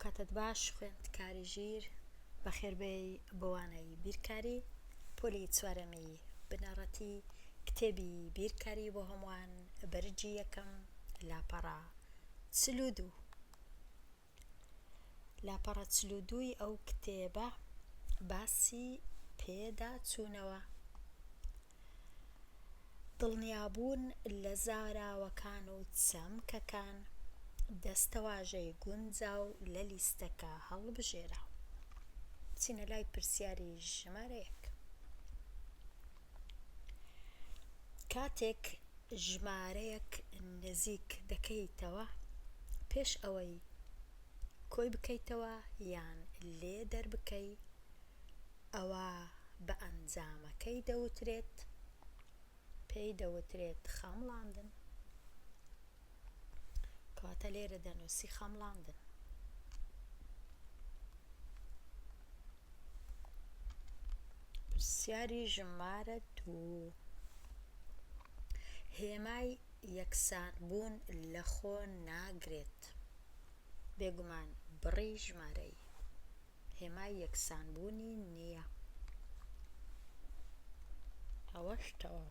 کاتت باش خوێندکاری ژیر بەخێربێی بۆوانەی بیرکاری پۆلی چوارەمی بنەڕەتی کتێبی بیرکاری بۆ هەمووان بەرجی یەکەم لاپەڕە 42 لاپەڕە 42 ئەو کتێبە باسی پێداچوونەوە دڵنیابوون لە زاراوەکان و چەمکەکان دەستەواژەی گونجاو لە لیستەکە هەڵبژێرە بچینە لای پرسیاری ژمارە 1 کاتێک ژمارەیەک نزیک دەکەیتەوە پێش ئەوەی کۆی بکەیتەوە یان لێ دەربکەی ئەوە بە ئەنجامەکەی پێی دەوترێت خەمڵاندن کەواتە لێرە دەنووسی خەمڵاندن پرسیاری ژمارە 2 هێمای یەکسانبوون لەخۆ ناگرێت بێگومان بڕی ژمارەی هێمای یەکسانبوونی نییە ئەوەش تەواو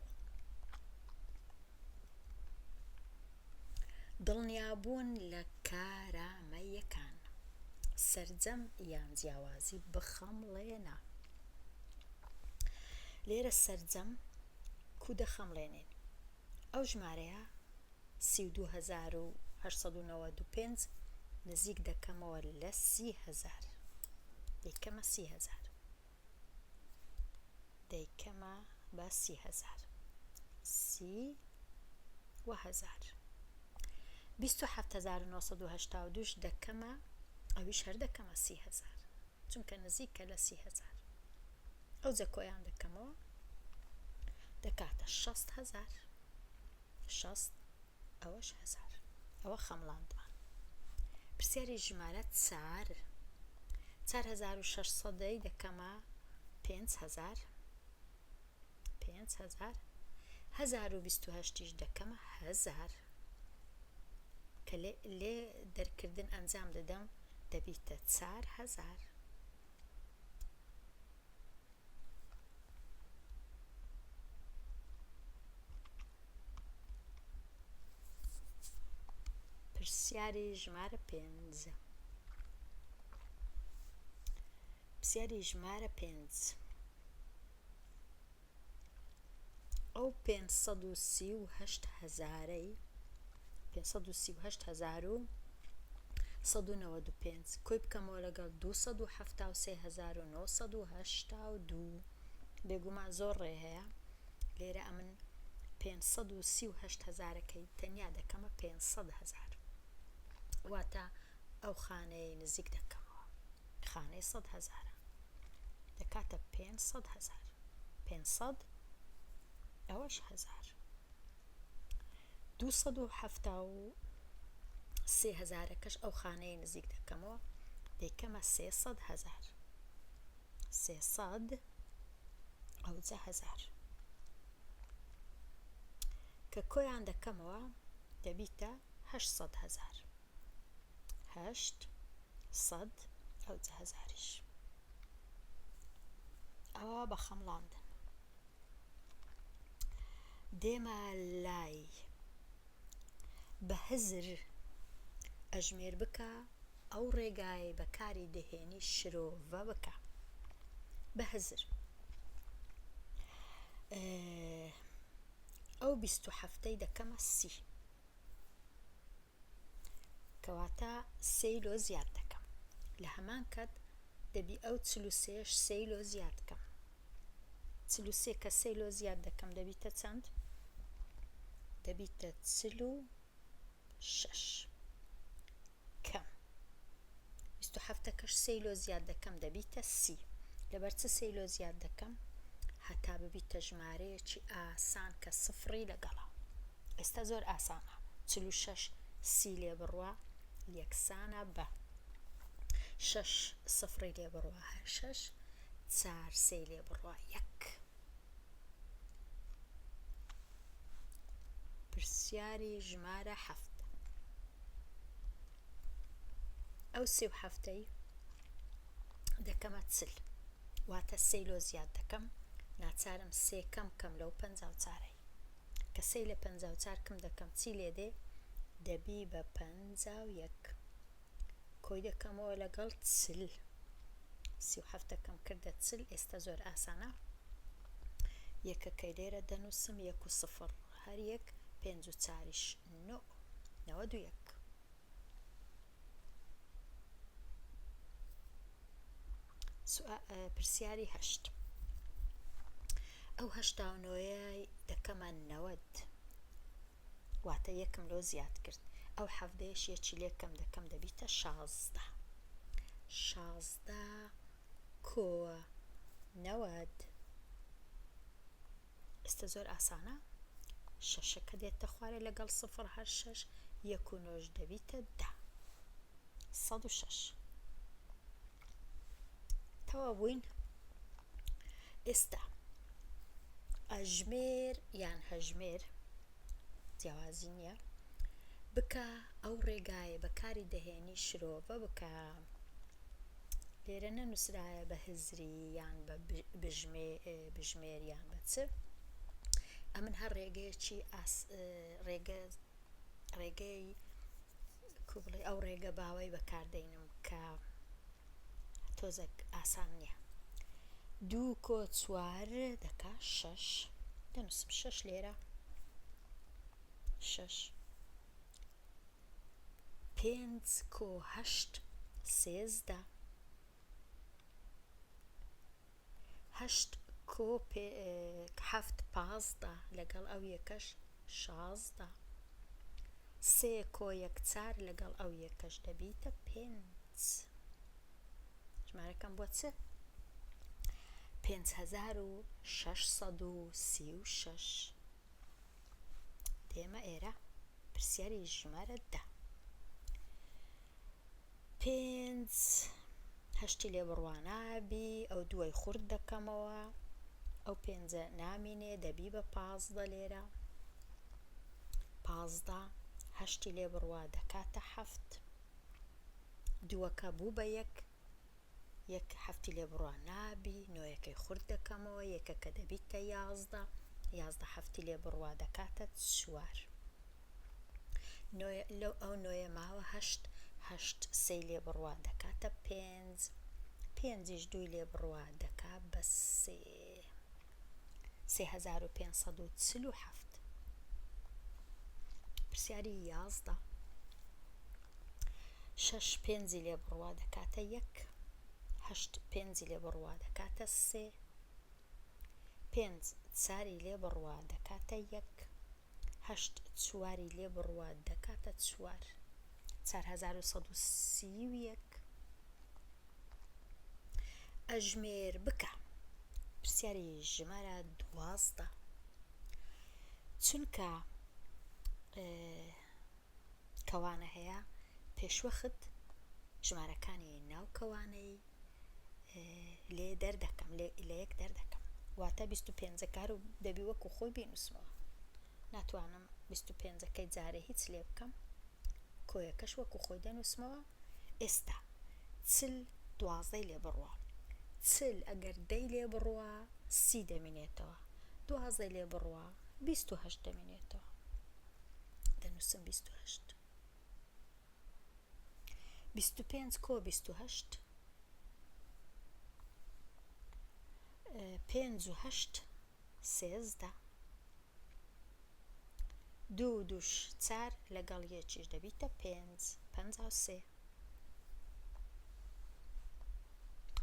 دڵنیابوون لە کارامەییەکان سەرجەم یان جیاوازی بخەمڵێنە لێرە سەرجەم کوو دەخەمڵێنین ئەو ژمارەیە 32895 نزیک دەکەمەوە لە 30000 دەیکەمە 30000 دەیکەمە بە 30000 27982 دەکەمە ئەویش هەر دەکەمە 30000 چونکە نزیکە لە 30000 ئەو جە کۆیان دەکەمەوە دەکاتە 60000 60 ئەوەش 1000 ئەوە خەمڵاندمان پرسیاری ژمارە 4600 دەکەمە 5000 1028 دەکەمە 1000 کە لێ دەرکردن ئەنجام دەدەم دەبیتە 4000 پرسیاری ژمارە 5 ئەو 538195 کۆی بکەمەوە لەگەڵ 273982 بێگومان زۆر ڕێ هەیە لێرە ئەمن 538000ەکەی تەنیا دەکەمە 500000 واتە ئەو خانەی نزیک دەکەمەوە خانەی 100000 دەکاتە 500000 500 ئەوەش 1000 273000ەکەش ئەو خانەی نزیک دەکەمەوە دەیکەمە 300000 300 ئەو جە 1000 کە کۆیان دەکەمەوە دەبیتە 800000 800 ئەو جە 1000ش ئەوە بە خەمڵاندن دێمە لای بە هزر ئەژمێر بکە ئەو ڕێگای بەکاری دەهێنی شرۆڤە بکە بە هزر ئەو 27 دەکەمە 30 کەواتە 3 لۆ زیاد دەکەم لە هەمان کات دەبی ئەو 43ش 3 لۆ زیاد دەکەم 43 کە 3 لۆ زیاد دەکەم دەبیتە چەند؟ دەبیتە 46 کەم 27کەش 3 لۆ زیاد دەکەم دەبیتە 30 لەبەر چ 3 لۆ زیاد دەکەم هەتا ببیتە ژمارەیەکی ئاسان کە سفری لەگەڵا ئێستا زۆر ئاسانە 46 30 لێ بڕوە یەکسانە بە 6 سفری لێ بڕوە 6 4 3 لێ بڕوە 1 پرسیاری ژمارە 7 ئەو 37ەی دەکەمە چل، واتە 3 لۆ زیاد دەکەم، ناچارم 3 کەم لەو 54ی کە 3 لە 54 کەم دەکەم چی لێ دێ؟ دەبی بە 51 کۆی دەکەمەوە لەگەڵ چل، 37ەکەم کردە چل. ئێستا زۆر ئاسانە، یەکەکەی لێرە دەنووسم 1 و 0 هەر یەک، 5 و 4ش 9 91. پرسیاری 8 ئەو 89ی دەکەمە 90 واتە یەکم لۆ زیاد کرد. ئەو 17یش یەکی لێ کەم دەکەم دەبیتە 16 کۆ 90. ئێستا زۆر ئاسانە، شەشەکە دێتە خوارێ لەگەڵ 0 هەر 6، 1 و 9 دەبیتە 10 106. تەواو بووین. ئێستا ئەژمێر یان هەژمێر جیاوازی نییە، بکە ئەو ڕێگایە بەکاری دەهێنی شرۆڤە بکە. لێرە نەنووسرایە بە هزری یان بە بژمێر یان بە چ، ئەمن هەر ڕێگەیەکی ڕێگەی کوبڵی ئەو ڕێگە باوەی بەکاردێنم کە تۆزێک ئاسان نییە. 2 کۆ 4 دەکا 6، دەنووسم 6 لێرە 6. 5 کۆ 8 13، 8 کۆ 7 15 لەگەڵ ئەو یەکەش 16، 3 کۆ 1 4 لەگەڵ ئەو یەکەش دەبیتە 5. ژمارەکەم بۆ چ؟ 5636. دێمە ئێرە پرسیاری ژمارە 10. 5 هەشتی لێ بڕوا نابی، ئەو دووەی خورد دەکەمەوە، ئەو 5 نامینێ دەبی بە 15 لێرە 15. هەشتی لێ بڕوا دەکاتە 7، دووەکە بوو بە 1، 1 هەفتی لێ بڕوا نابی، 9ەکەی خورد دەکەمەوە، یەکەکە دەبیتە 11، 11 هەفتی لێ بڕوا دەکاتە 4. لەو ئەو 9 ماوە 8 سەی لێ بڕوا دەکاتە 5، 5ش دووی لێ بڕوا دەکا بە 3547. پرسیاری 11 6 5 لێ بڕوا دەکاتە 1، 8 5 لێ بڕوا دەکاتە 3، 5 4 لێ بڕوا دەکاتە 1، 8 4 لێ بڕوا دەکاتە 4، 4131. ئەژمێر بکە پرسیاری ژمارە 12 چونکە کەوانە هەیە پێشوەخت ژمارەکانی ناو کەوانەی لێ دەردەکەم لە یەک دەردەکەم، واتە 25 کار و دەبی وەکو خۆی بینوسمەوە، ناتوانم 25ەکەی جارێ هیچ لێ بکەم، کۆیەکەش وەکو خۆی دەنووسمەوە. ئێستا چل 12 لێ بڕوا، چل ئەگەر 10 لێ بڕوا 30 دەمێنێتەوە، 12 لێ بڕوا 28 دەمێنێتەوە، دەنووسم 28. 25 کۆ 28 5 و 8 13، 2 دووش 4 لەگەڵ یەکیش دەبیتە 5 53.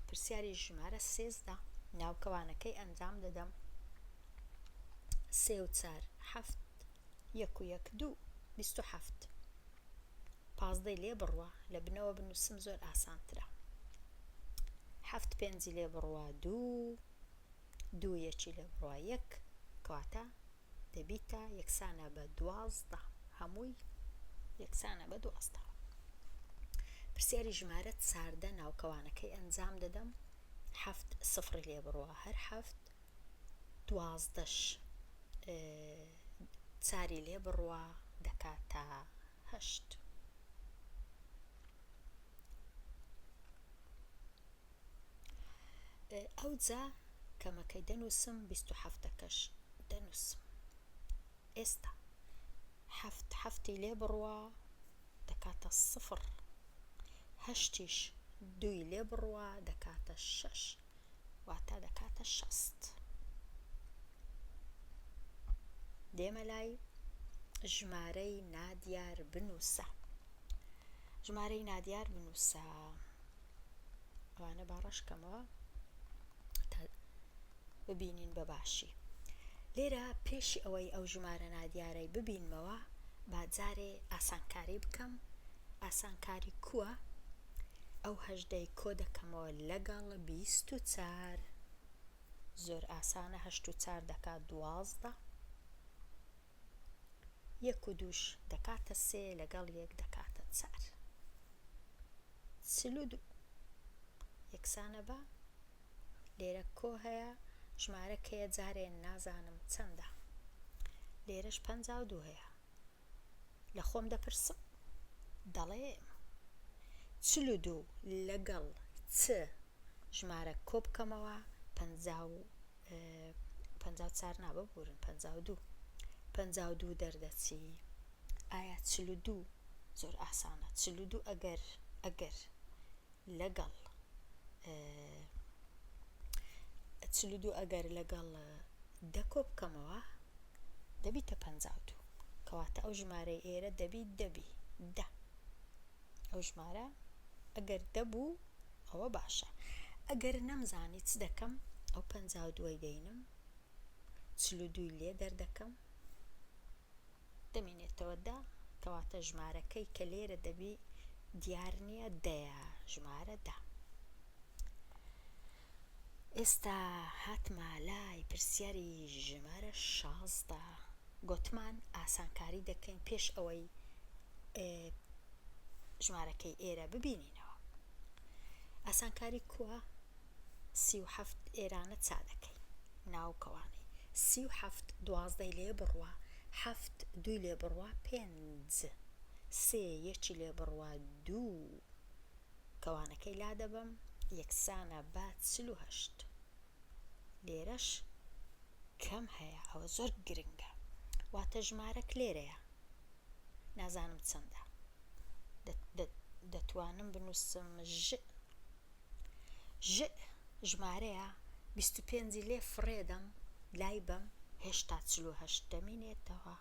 پرسیاری ژمارە 13 ناوکەوانەکەی ئەنجام دەدەم. 3 و 4 7، 1 و 1 2 27. 15 لێ بڕوا لە بنەوە بنووسم زۆر ئاسانترە. 7 5 لێ بڕوا 2، 2 یەکی لێ بڕوا 1 کەواتە دەبیتە یەکسانە بە 12، هەمووی یەکسانە بە 12. پرسیاری ژمارە 14 ناوکەوانەکەی ئەنجام دەدەم. 7 0 لێ بڕوا هەر 7، 12ش 4 لێ بڕوا دەکاتە 8. ئەوجا کەمەکەی دەنووسم 27ەکەش دەنووسم. ئێستا هەفتی لێ بڕوە دەکاتە 0، هەشتیش 2 لێ بڕوە دەکاتە 6 واتە دەکاتە 60. دێمە لای ژمارەی نادیار بنووسە. ژمارەی نادیار بنووسە. ئەوانە باڕەشکەمەوە تا ببینین بەباشی. لێرە پێشی ئەوەی ئەو ژمارە نادیارەی ببینمەوە با جارێ ئاسانکاری بکەم. ئاسانکاری کووە؟ ئەو هەژدەی کۆ دەکەمەوە لەگەڵ 24. زۆر ئاسانە، 8 و 4 دەکات 12، 1 و 2ش دەکاتە 3 لەگەڵ 1 دەکاتە 4. 42 یەکسانە بە لێرە کۆ هەیە، ژمارەکەیە جارێ نازانم چەندە. لێرەش 52 هەیە. لە خۆم دەپرسم دەڵێم 42 لەگەڵ چ ژمارە کۆ بکەمەوە 54 ناببورن 52. 52 دەردەچی. ئایا 42 زۆر ئاسانە. 42 ئەگەر لەگەڵ 10 کۆ بکەمەوە دەبیتە 52. کەواتە ئەو ژمارەی ئێرە دەبی 10. ئەو ژمارە ئەگەر دەبوو ئەوە باشە. ئەگەر نەمزانی چ دەکەم ئەو 52 دەینم، 42 لێ دەردەکەم دەمێنێتەوە 10. کەواتە ژمارەکەی کە لێرە دەبی دیار نییە، دەیە ژمارە 10. ئێستا هاتمە لای پرسیاری ژمارە 16. گوتمان ئاسانکاری دەکەین پێش ئەوەی ژمارەکەی ئێرە ببینینەوە. ئاسانکاری کووە؟ 37 ئێرانە چا دەکەین ناوکەوانەی. 37 12 لێ بڕوە، 7 2 لێ بڕوە 5، 3 1 لێ بڕوە 2. کەوانەکەی لا دەبم یەکسانە بە 48. لێرەش کەم هەیە، ئەوە زۆر گرنگە، واتە ژمارەک لێرەیە نازانم چەندە. دەتوانم بنووسم ژمارەیە 25 لێ فڕێدەم لای بەم هێشتا 48 دەمێنێتەوە،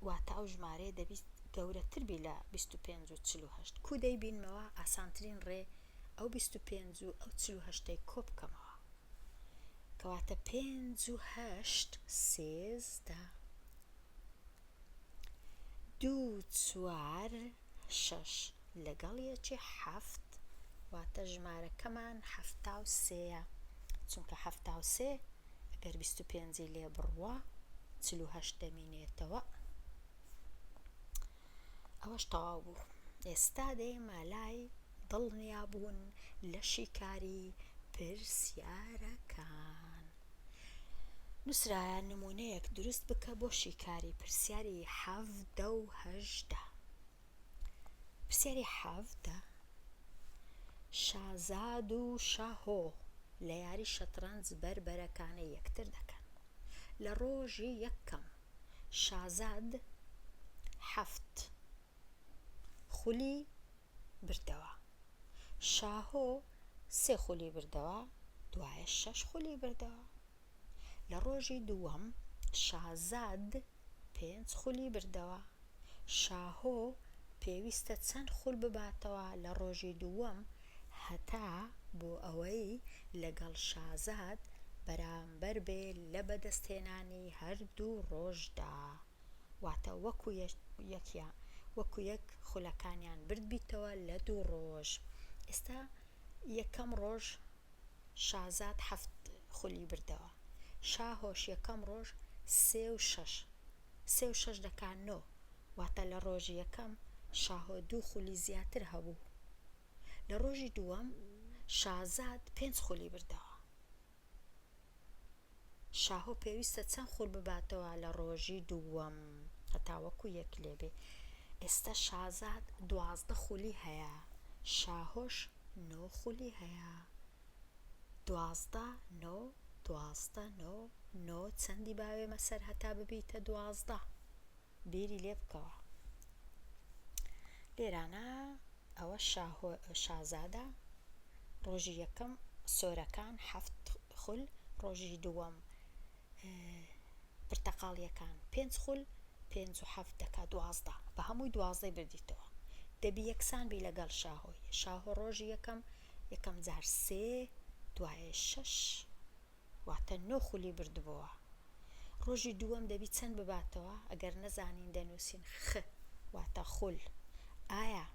واتە ئەو ژمارەیە دەبیست گەورەتر بی لە 25 و 48. کو دەیبینمەوە؟ ئاسانترین ڕێ ئەو 25 و ئەو 48ی کۆ بکەمەوە. کەواتە 5 و 8 13، 2 4 6 لەگەڵ یەکی 7 واتە ژمارەکەمان 73. چونکە 73 ئەگەر 25 لێ بڕوە 48 دەمێنێتەوە. ئەوەش تەواو بوو. ئێستا دێمە لای دڵنیابوون لە شیکاری پرسیارەکان. نووسرایە نمونەیەک دروست بکە بۆ شیکاری پرسیاری 17 و 18. پرسیاری 17 شازاد و شاهۆ لە یاری شەترەنج بەربەرەکانە یەکتر دەکەن. لە ڕۆژی یەکەم شازاد 7 خولی بردەوە، شاهۆ 3 خولی بردەوە، دوایە 6 خولی بردەوە. لە ڕۆژی دووەم شازاد 5 خولی بردەوە، شاهۆ پێویستە چەند خول بباتەوە لە ڕۆژی دووەم هەتا بۆ ئەوەی لەگەڵ شازاد بەرامبەر بێ لە بەدەستهێنانی هەردوو ڕۆژدا، واتە وەکو یەک خولەکانیان برد بیتەوە لە 2 ڕۆژ. ئێستا یەکەم ڕۆژ شازاد 7 خولی بردەوە، شاهۆش یەکەم ڕۆژ 3 و 6 دەکات 9، واتە لە ڕۆژی یەکەم شاهۆ 2 خولی زیاتر هەبوو. لە ڕۆژی دووەم شازاد 5 خولی بردەوە، شاهۆ پێویستە چەند خول بباتەوە لە ڕۆژی دووەم هەتا وەکو یەک لێبێ. ئێستا شازاد 12 خولی هەیە، شاهۆش 9 خولی هەیە. 12 9 12 9 9 چەندی باوێمە سەر هەتا ببیتە 12 بیری لێ بکەوە. لێرانە ئەوە شازادە ڕۆژی یەکەم سۆرەکان 7 خول، ڕۆژی دووەم پرتەقاڵیەکان 5 خول، 5 و 7 دەکات 12 بە هەمووی 12 بردیتەوە. دەبی یەکسان بی لەگەڵ شاهۆی. شاهۆ ڕۆژی یەکەم جار 3 دوایە 6 واتە 9 خولی بردبەوە. ڕۆژی دووەم دەبی چەند بباتەوە؟ ئەگەر نەزانین دەنووسین خ واتە خول. ئایا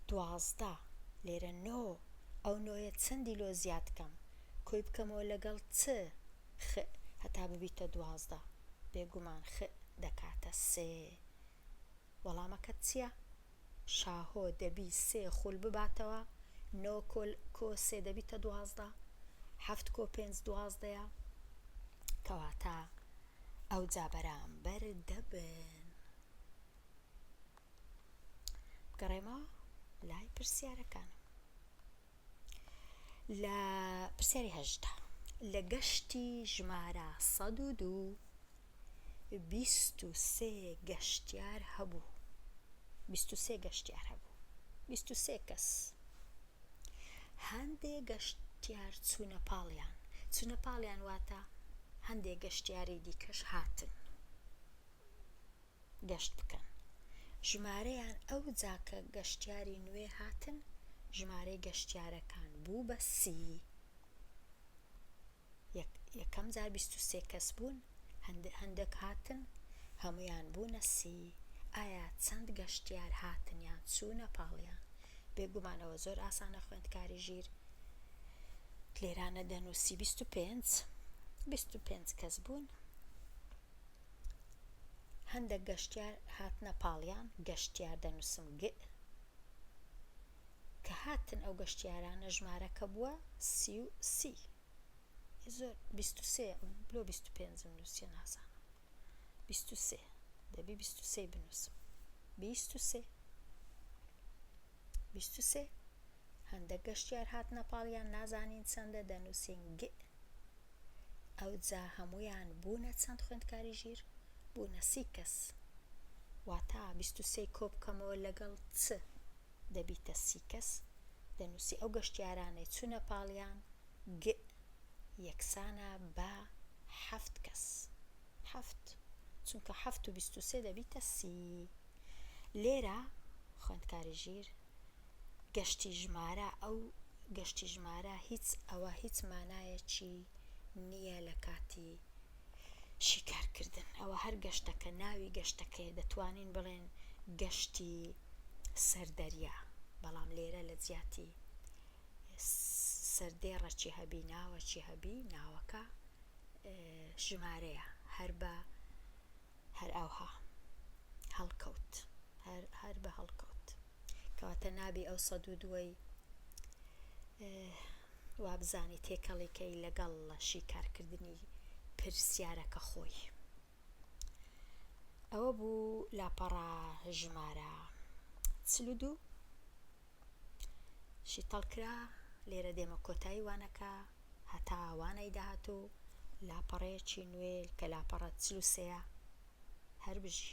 12 لێرە 9 ئەو 9ە چەندی لۆ زیاد بکەم؟ کۆی بکەمەوە لەگەڵ چ خ هەتا ببیتە 12 بێگومان خ دەکاتە 3. وەڵامەکەت چییە؟ شاهۆ دەبی 3 خول بباتەوە، 9 کۆ 3 دەبیتە 12، 7 کۆ 5 12ە، کەواتە ئەو جا بەرامبەر دەبن. بگەڕێمەوە لای پرسیارەکانم. لە پرسیاری 18 لە گەشتی ژمارە 102 23 گەشتیار هەبوو. 23 گەشتیار هەبوو، 23 کەس. هەندێک گەشتیار چوونە پاڵیان. چوونە پاڵیان واتە هەندێک گەشتیاری دیکەش هاتن گەشت بکەن. ژمارەیان ئەو جاکە گەشتیاری نوێ هاتن ژمارەی گەشتیارەکان بوو بە 30. یەکەم جار 23 کەس بوون، هەندێک هاتن هەمویان بوونە 30. ئایا چەند گەشتیار هاتن یان چوونە پاڵیان؟ بێگومانەوە زۆر ئاسانە خوێندکاری ژیر. لێرانە دەنووسی 25 کەس بوون، هەندێک گەشتیار هاتنە پاڵیان، گەشتیار دەنووسم گ کە هاتن ئەو گەشتیارانە ژمارەکە بووە 30. زۆر 23 بلۆ 25 نووسیە نازانم. 23 دەبی 23 بنووسم. 23 هەندێک گەشتیار هاتنە پاڵیان نازانین چەندە دەنووسین گ. ئەو جا هەمویان بوونە چەند خوێندکاری ژیر؟ بوونە 30 کەس. واتە 23 کۆ بکەمەوە لەگەڵ چ دەبیتە 30 کەس. دەنووسی ئەو گەشتیارانەی چوونە پاڵیان گ یەکسانە بە 7 کەس. 7 چونکە 7 و 23 دەبیتە 30. لێرە خوێندکاری ژیر گەشتی ژمارە ئەو گەشتی ژمارە هیچ مانایەکی نییە لە کاتی شیکارکردن. ئەوە هەر گەشتەکە ناوی گەشتەکەی دەتوانین بڵێن گەشتی سەردەریا، بەڵام لێرە لە جیاتی سەردێڕەکی هەبی ناوەکی هەبی ناوەکە ژمارەیە هەر ئەوها هەڵکەوت هەر بە هەڵکەوت کەواتە نابی ئەو 102ی وابزانی تێکەڵێکەی لەگەڵ شیکارکردنی پرسیارەکە خۆی. ئەوە بوو لاپەڕە ژمارە 42 شیتەڵکرا. لێرە دێمە کۆتایی وانەکە هەتا وانەی داهاتوو لاپەڕەیەکی نوێ کە لاپەڕە 43 هەر بژی.